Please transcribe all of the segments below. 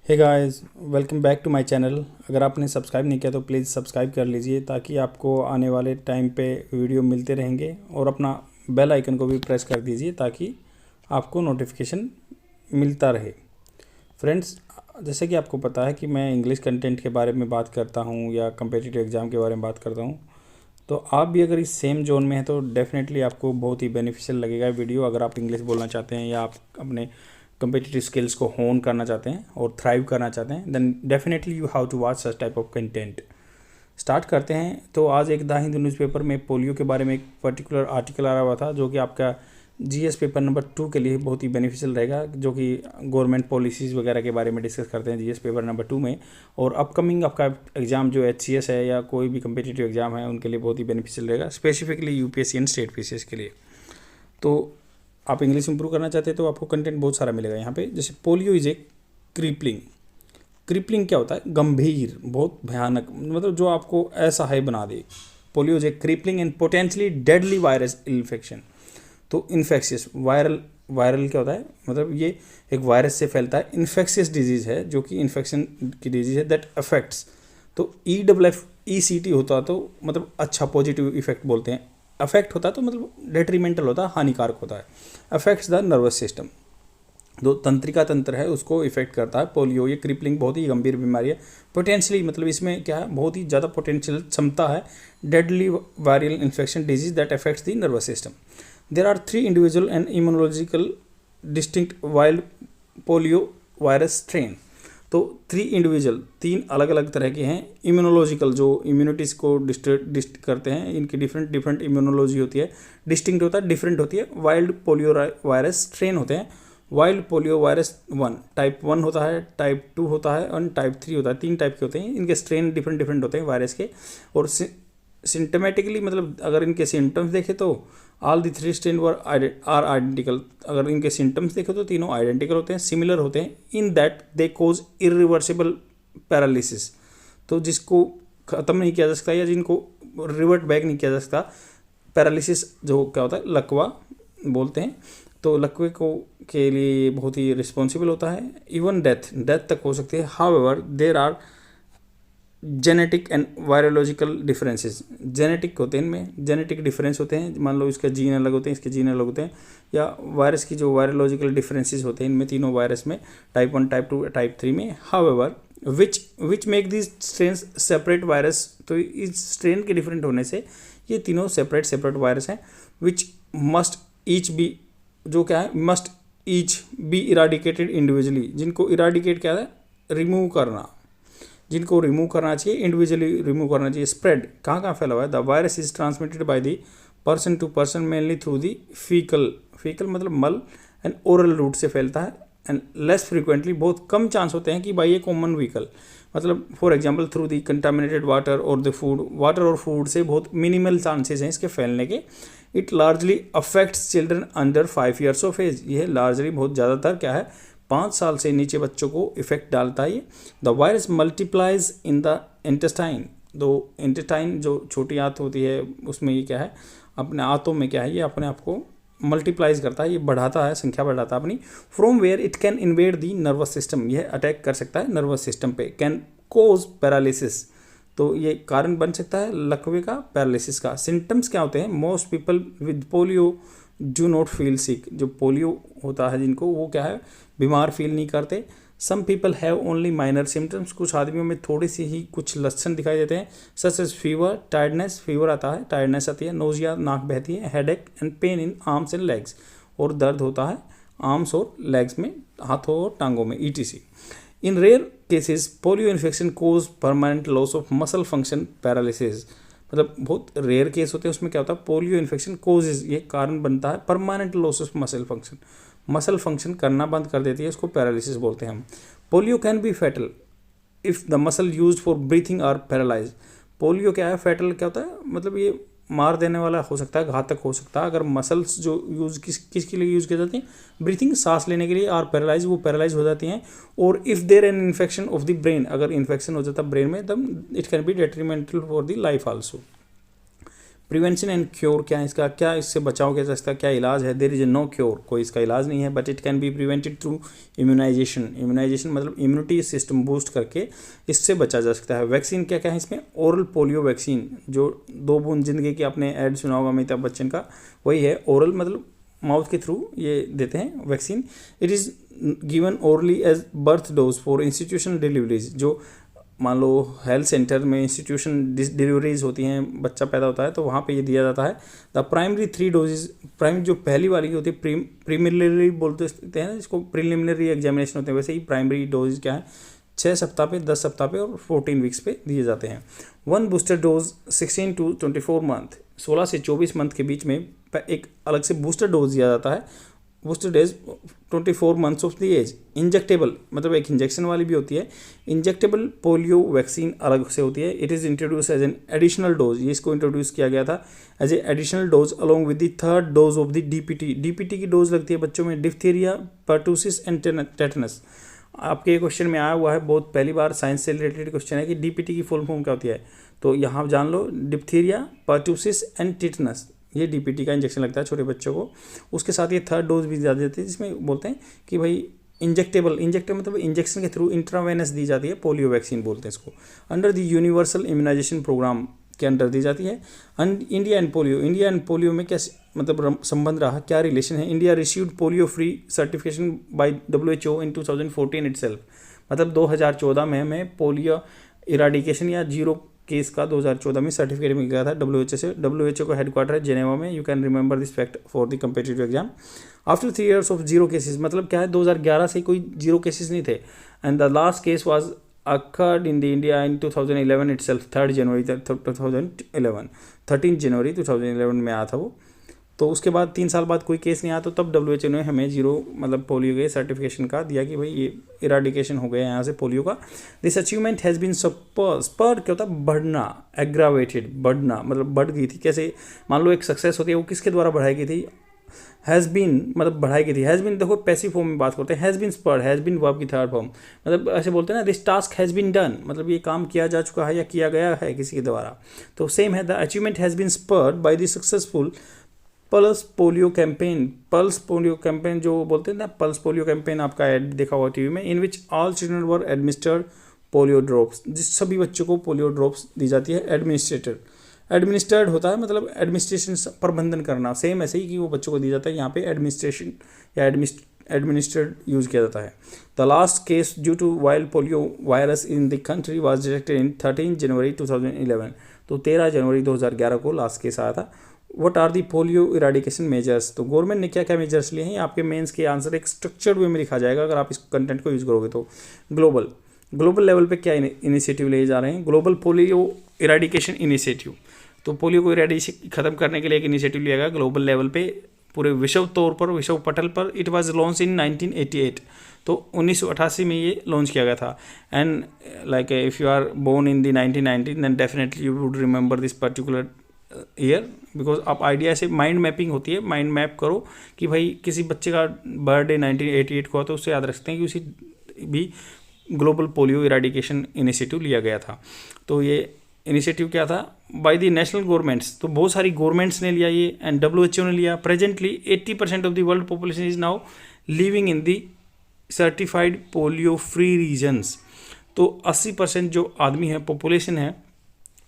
Hey guys, welcome back to my channel. अगर आपने subscribe नहीं किया तो प्लीज़ सब्सक्राइब कर लीजिए ताकि आपको आने वाले टाइम पे वीडियो मिलते रहेंगे, और अपना बेल आइकन को भी प्रेस कर दीजिए ताकि आपको नोटिफिकेशन मिलता रहे। फ्रेंड्स, जैसे कि आपको पता है कि मैं इंग्लिश कंटेंट के बारे में बात करता हूँ या कम्पिटिटिव एग्ज़ाम के बारे में बात करता हूँ, तो आप भी अगर इस सेम जोन में हैं तो डेफिनेटली आपको बहुत ही बेनिफिशियल लगेगा वीडियो। अगर आप इंग्लिश बोलना चाहते हैं या आप अपने कम्पिटिटिव स्किल्स को होन करना चाहते हैं और थ्राइव करना चाहते हैं, then definitely you have to watch such type of content. Start करते हैं। तो आज एक द हिंदू न्यूज़पेपर में पोलियो के बारे में एक पर्टिकुलर आर्टिकल आया हुआ था जो कि आपका जीएस पेपर नंबर 2 के लिए बहुत ही बेनिफिशियल रहेगा, जो कि गवर्नमेंट पॉलिसीज़ वगैरह के बारे में डिस्कस करते हैं जीएस पेपर नंबर 2 में। और अपकमिंग आपका एग्ज़ाम जो एचसीएस है या कोई भी कम्पिटिटिव एग्ज़ाम है उनके लिए बहुत ही बेनिफिशियल रहेगा, specifically UPSC and state PCS के लिए। तो आप इंग्लिश इंप्रूव करना चाहते हैं तो आपको कंटेंट बहुत सारा मिलेगा यहाँ पे। जैसे polio is a crippling. Crippling क्या होता है? गंभीर, बहुत भयानक, मतलब जो आपको ऐसा है बना दे। Polio is a crippling and potentially deadly virus infection. तो इन्फेक्शियस वायरल, वायरल क्या होता है? मतलब ये एक वायरस से फैलता है। इन्फेक्शियस डिजीज़ है जो कि इन्फेक्शन की डिजीज़ है दैट अफेक्ट्स। तो EFFECT होता तो मतलब अच्छा, पॉजिटिव इफेक्ट बोलते हैं। अफेक्ट होता है तो मतलब डेट्रीमेंटल होता है, हानिकारक होता है। अफेक्ट्स द नर्वस सिस्टम, जो तंत्रिका तंत्र है उसको इफेक्ट करता है पोलियो। ये क्रिपलिंग बहुत ही गंभीर बीमारी है। पोटेंशियली मतलब इसमें क्या है, बहुत ही ज़्यादा पोटेंशियल क्षमता है। Deadly viral infection disease that affects the nervous system. There are 3 individual and immunological distinct wild polio virus strain. तो 3 इंडिविजुअल, 3 अलग अलग तरह के हैं। इम्यूनोलॉजिकल, जो इम्यूनिटीज़ को डिस्ट करते हैं, इनकी डिफरेंट डिफरेंट इम्यूनोलॉजी होती है। डिस्टिंक्ट होता है, डिफरेंट होती है। वाइल्ड पोलियो वायरस स्ट्रेन होते हैं। वाइल्ड पोलियो वायरस 1 टाइप 1 होता है, टाइप 2 होता है और टाइप 3 होता है। 3 टाइप के होते हैं। इनके स्ट्रेन डिफरेंट डिफरेंट होते हैं वायरस के। और सिम्टमेटिकली मतलब अगर इनके सिम्टम्स देखें तो all the 3 strain are identical. अगर इनके सिम्टम्स देखें तो तीनों आइडेंटिकल होते हैं, सिमिलर होते हैं। In that they cause irreversible paralysis. तो जिसको ख़त्म नहीं किया जा सकता या जिनको रिवर्ट बैक नहीं किया जा सकता। पैरालिसिस जो क्या होता है, लकवा बोलते हैं। तो लकवे को के लिए बहुत ही रिस्पॉन्सिबल होता है। इवन डेथ तक हो सकती है। However there are genetic and virological differences. Genetic होते हैं, इनमें जेनेटिक डिफरेंस होते हैं। मान लो इसका जीन अलग होते हैं, इसके जीन अलग होते हैं। या वायरस की जो वायरोलॉजिकल डिफरेंसेस होते हैं इनमें, तीनों वायरस में, टाइप 1, टाइप 2, टाइप 3 में। However which make this strain separate virus. तो इस स्ट्रेन के डिफरेंट होने से ये तीनों सेपरेट वायरस हैं। विच मस्ट ईच बी, जो क्या है, must each be eradicated individually. जिनको इराडिकेट क्या है, रिमूव करना, जिनको रिमूव करना चाहिए, इंडिविजुअली रिमूव करना चाहिए। स्प्रेड कहाँ कहाँ फैला हुआ है? The virus is transmitted by the person to person mainly through the faecal मतलब मल एंड ओरल रूट से फैलता है। एंड लेस फ्रिक्वेंटली, बहुत कम चांस होते हैं कि बाई ए कॉमन व्हीकल, मतलब for example through the contaminated water और द फूड। वाटर और फूड से बहुत मिनिमल चांसेस हैं इसके फैलने के। It largely affects children under 5 years of age. यह लार्जली बहुत ज़्यादातर क्या है, 5 साल से नीचे बच्चों को इफेक्ट डालता है। The virus multiplies in the intestine. दो इंटेस्टाइन जो छोटी आंत होती है उसमें ये क्या है, अपने आंतों में क्या है, ये अपने आप को मल्टीप्लाइज करता है, ये बढ़ाता है, संख्या बढ़ाता है अपनी। From where it can invade the nervous system. यह अटैक कर सकता है नर्वस सिस्टम पे। Can cause paralysis. तो ये कारण बन सकता है लकवे का, पैरालिसिस का। सिम्टम्स क्या होते हैं? Most people with polio do not feel sick. जो पोलियो होता है जिनको, वो क्या है, बीमार फील नहीं करते। Some people have only minor symptoms. कुछ आदमियों में थोड़ी सी ही कुछ लक्षण दिखाई देते हैं। Such as fever, tiredness, fever आता है, टायर्डनेस आती है, नोजिया, नाक बहती है, headache and pain in arms and legs. और दर्द होता है आर्म्स और लेग्स में, हाथों और टांगों में, ETC। In rare cases polio infection cause permanent loss of muscle function paralysis. मतलब बहुत रेयर केस होते हैं उसमें क्या होता है, पोलियो इन्फेक्शन कोजेज, ये कारण बनता है permanent loss of muscle function. Muscle function करना बंद कर देती है, इसको पैरालिसिस बोलते हैं हम। Polio can be fatal if the muscle use for breathing are paralyse. Polio क्या है, फैटल क्या होता है, मतलब ये मार देने वाला हो सकता है, घातक हो सकता है अगर मसल्स जो यूज़ किसके लिए यूज़ की जाती हैं, ब्रीथिंग, सांस लेने के लिए, और पैरालाइज, वो पैरालाइज हो जाती हैं। और if there an infection of the brain, अगर इन्फेक्शन हो जाता है ब्रेन में, तब it can B detrimental for the life also. Prevention and cure क्या है इसका, क्या इससे बचाव किया जा सकता है, क्या इलाज है? देयर इज नो क्योर, कोई इसका इलाज नहीं है, but it can be prevented through immunisation. Immunisation मतलब इम्यूनिटी सिस्टम बूस्ट करके इससे बचा जा सकता है। वैक्सीन क्या क्या है इसमें? ओरल पोलियो वैक्सीन, जो 2 बूंद जिंदगी की आपने ऐड सुना होगा अमिताभ बच्चन का, वही है। ओरल मतलब माउथ के थ्रू ये देते हैं vaccine. It is given orally as birth dose for institutional deliveries, जो मान लो हेल्थ सेंटर में इंस्टीट्यूशन डिलीवरीज होती हैं, बच्चा पैदा होता है तो वहाँ पे ये दिया जाता है। द प्राइमरी 3 डोजेज, प्राइमरी जो पहली वाली होती है प्रीमिलरी बोलते हैं ना जिसको, प्रीलिमिनरी एग्जामिनेशन होते हैं, वैसे ही प्राइमरी डोज क्या है 6 सप्ताह पे, 10 सप्ताह पे और 14 वीक्स पे दिए जाते हैं। 1 बूस्टर डोज 16 to 24 मंथ, 16 से 24 मंथ के बीच में एक अलग से बूस्टर डोज दिया जाता है। Booster dose 24 months of the age. Injectable मतलब एक इंजेक्शन वाली भी होती है। इंजेक्टेबल पोलियो वैक्सीन अलग से होती है। It is introduce as an additional dose, ये इसको इंट्रोड्यूस किया गया था as a additional dose along with the 3rd dose of the DPT. DPT की डोज लगती है बच्चों में डिप्थीरिया, पर्टूसिस एंड टेटनस। आपके ये क्वेश्चन में आया हुआ है, बहुत पहली बार साइंस से रिलेटेड क्वेश्चन है कि डीपीटी की फुल फॉर्म क्या होती है, तो यहाँ जान लो डिप्थीरिया, पर्टूसिस एंड टेटनस, ये डीपीटी का इंजेक्शन लगता है छोटे बच्चों को। उसके साथ ये 3rd डोज भी दी जाती है जिसमें बोलते हैं कि भाई इंजेक्टेबल मतलब इंजेक्शन के थ्रू इंट्रावेनस दी जाती है, पोलियो वैक्सीन बोलते हैं इसको। Under the universal immunisation programme के अंडर दी जाती है। इंडिया एंड पोलियो में क्या मतलब संबंध रहा, क्या रिलेशन है? India received polio free certification by WHO in 2014 itself, मतलब 2014 में हमें पोलियो इराडिकेशन या जीरो केस का 2014 में सर्टिफिकेट मिल गया था WHO से। WHO का हेडक्वार्टर है जेनेवा में। You can remember this fact for the competitive exam. After 3 years of zero cases, मतलब क्या है 2011 से कोई जीरो केसेस नहीं थे। And the last case was occurred in the India in 2011 itself, 3rd January 2011, 13 January 2011 में आया था वो। तो उसके बाद 3 साल बाद कोई केस नहीं आया, तो तब WHO ने हमें जीरो मतलब पोलियो के सर्टिफिकेशन का दिया कि भाई ये इराडिकेशन हो गया यहाँ से पोलियो का। This achievement has been spurred, क्या होता है बढ़ना, एग्रावेटेड बढ़ना मतलब बढ़ गई थी। कैसे? मान लो एक सक्सेस होती है, वो किसके द्वारा बढ़ाई गई थी? हैज़ बीन मतलब बढ़ाई गई थी। हैज़ बीन देखो पैसिव फॉर्म में बात करते हैं, has been spurred, has been verb की 3rd फॉर्म, मतलब ऐसे बोलते हैं ना this task has been done, मतलब ये काम किया जा चुका है या किया गया है किसी के द्वारा। तो सेम है, the achievement has been spurred by the successful pulse polio campaign. Pulse polio campaign जो बोलते हैं ना, पल्स पोलियो कैंपेन आपका ऐड देखा हुआ टीवी में, in which all children were administered polio drops, जिस सभी बच्चों को पोलियो ड्रॉप्स दी जाती है। एडमिनिस्टर्ड होता है मतलब एडमिनिस्ट्रेशन, प्रबंधन करना, सेम ऐसे ही कि वो बच्चों को दिया जाता है, यहाँ पे एडमिनिस्ट्रेशन या एडमिनिस्ट्रेड यूज किया जाता है। The last case due to wild polio virus in the country was detected in 13 January 2011, तो 13 जनवरी 2011 को लास्ट केस आया था। What are the polio eradication measures, तो गवर्नमेंट ने क्या क्या मेजर्स लिए हैं, आपके मेंस के आंसर एक स्ट्रक्चर्ड वे में लिखा जाएगा अगर आप इस कंटेंट को यूज़ करोगे तो। ग्लोबल लेवल पे क्या इनिशिएटिव लिए जा रहे हैं? ग्लोबल पोलियो इराडिकेशन इनिशिएटिव, तो पोलियो को इराडिकेशन खत्म करने के लिए एक इनिशिएटिव लिया गया ग्लोबल लेवल पे, पूरे विश्व तौर पर, विश्व पटल पर। इट वाज लॉन्च इन 1988, तो 1988 में ये लॉन्च किया गया था। And like if you are born in the 1990 then definitely you would remember this particular year, because आप आइडिया से माइंड मैपिंग होती है, माइंड मैप करो कि भाई किसी बच्चे का बर्थडे 1988 को, तो उससे याद रखते हैं कि उसी भी ग्लोबल पोलियो इराडिकेशन इनिशिएटिव लिया गया था। तो ये इनिशिएटिव क्या था? बाय द नेशनल गवर्नमेंट्स, तो बहुत सारी गवर्नमेंट्स ने लिया ये, एंड WHO ने लिया। Presently 80% of the world population is now living in the certified polio free regions, तो 80% जो आदमी है, पॉपुलेशन है,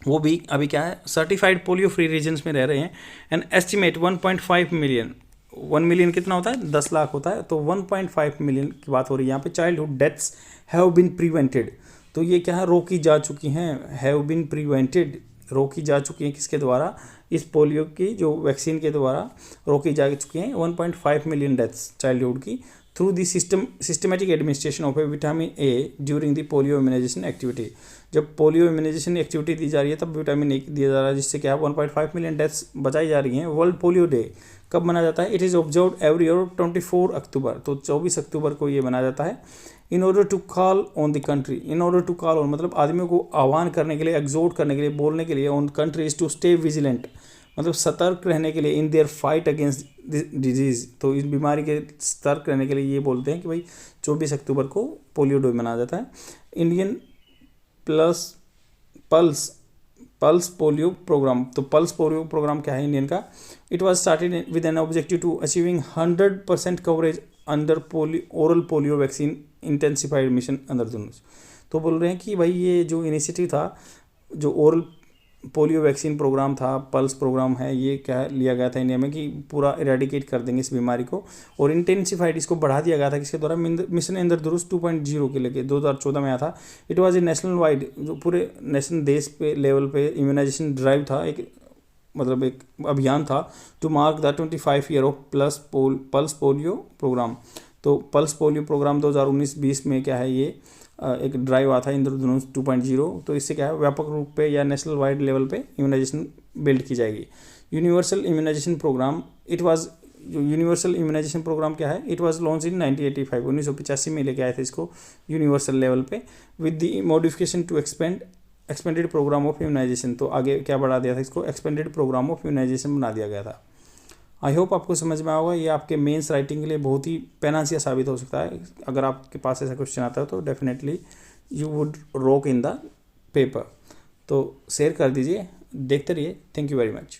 वो भी अभी क्या है सर्टिफाइड पोलियो फ्री रीजन्स में रह रहे हैं। एंड एस्टिमेट 1.5 मिलियन, 1 मिलियन कितना होता है? 10 लाख होता है, तो 1.5 मिलियन की बात हो रही है यहाँ पे। Childhood deaths have been prevented, तो ये क्या है? रोकी जा चुकी हैं, हैव बीन प्रिवेंटेड, रोकी जा चुकी हैं किसके द्वारा? इस पोलियो की जो वैक्सीन के द्वारा रोकी जा चुकी हैं 1.5 मिलियन डेथ्स चाइल्डहुड की, through the systematic administration of a vitamin A during the polio immunisation activity. जब पोलियो इम्यूनाइजेशन एक्टिविटी दी जा रही है तब विटामिन ए दिया जा रहा है, जिससे क्या 1.5 मिलियन डेथ्स बचाई जा रही हैं। वर्ल्ड पोलियो डे कब मनाया जाता है? It is observe every year 24 October, तो 24 अक्टूबर को ये मनाया जाता है। In order to call on the country, in order to call on मतलब आदमियों को आह्वान करने के लिए, एग्जोर्ट करने के लिए, बोलने के लिए, on countries to stay vigilant, मतलब सतर्क रहने के लिए, in their fight against disease, तो इस बीमारी के सतर्क रहने के लिए ये बोलते हैं कि भाई 24 अक्टूबर को पोलियो डे मनाया जाता है। Indian pulse polio programme. तो पल्स पोलियो प्रोग्राम क्या है इंडियन का? It was started with an objective to achieving 100% coverage under oral polio vaccine intensified mission under Dhanush. तो बोल रहे हैं कि भाई ये जो इनिशिएटिव था, जो ओरल पोलियो वैक्सीन प्रोग्राम था, पल्स प्रोग्राम है, ये क्या लिया गया था इंडिया में कि पूरा इरेडिकेट कर देंगे इस बीमारी को, और इंटेंसिफाइड इसको बढ़ा दिया गया था किसके द्वारा? मिशन इंद्रधनुष 2.0 के लेके 2014 में आया था। It was a national wide, जो पूरे नेशनल देश पे लेवल पे इम्यूनाइजेशन ड्राइव था, एक मतलब एक अभियान था to mark the 25 year of pulse polio programme. तो पल्स पोलियो प्रोग्राम 2019-20 में क्या है, ये एक ड्राइव आता है इंद्रधनुष 2.0। तो इससे क्या है, व्यापक रूप पे या नेशनल वाइड लेवल पे इम्यूनाइजेशन बिल्ड की जाएगी। Universal immunisation programme, it was, जो यूनिवर्सल इम्यूनाइजेशन प्रोग्राम क्या है, इट वाज लॉन्च इन 1985 में लेके आए थे इसको यूनिवर्सल लेवल पे, with the modification to expanded programme of immunisation. तो आगे क्या बढ़ा दिया था इसको? एक्सपेंडेड प्रोग्राम ऑफ इम्यूनाइजेशन बना दिया गया था। आई होप आपको समझ में आएगा। ये आपके मेंस राइटिंग के लिए बहुत ही पेनासिया साबित हो सकता है। अगर आपके पास ऐसा क्वेश्चन आता है तो definitely you would rock in the paper. तो शेयर कर दीजिए, देखते रहिए। Thank you very much.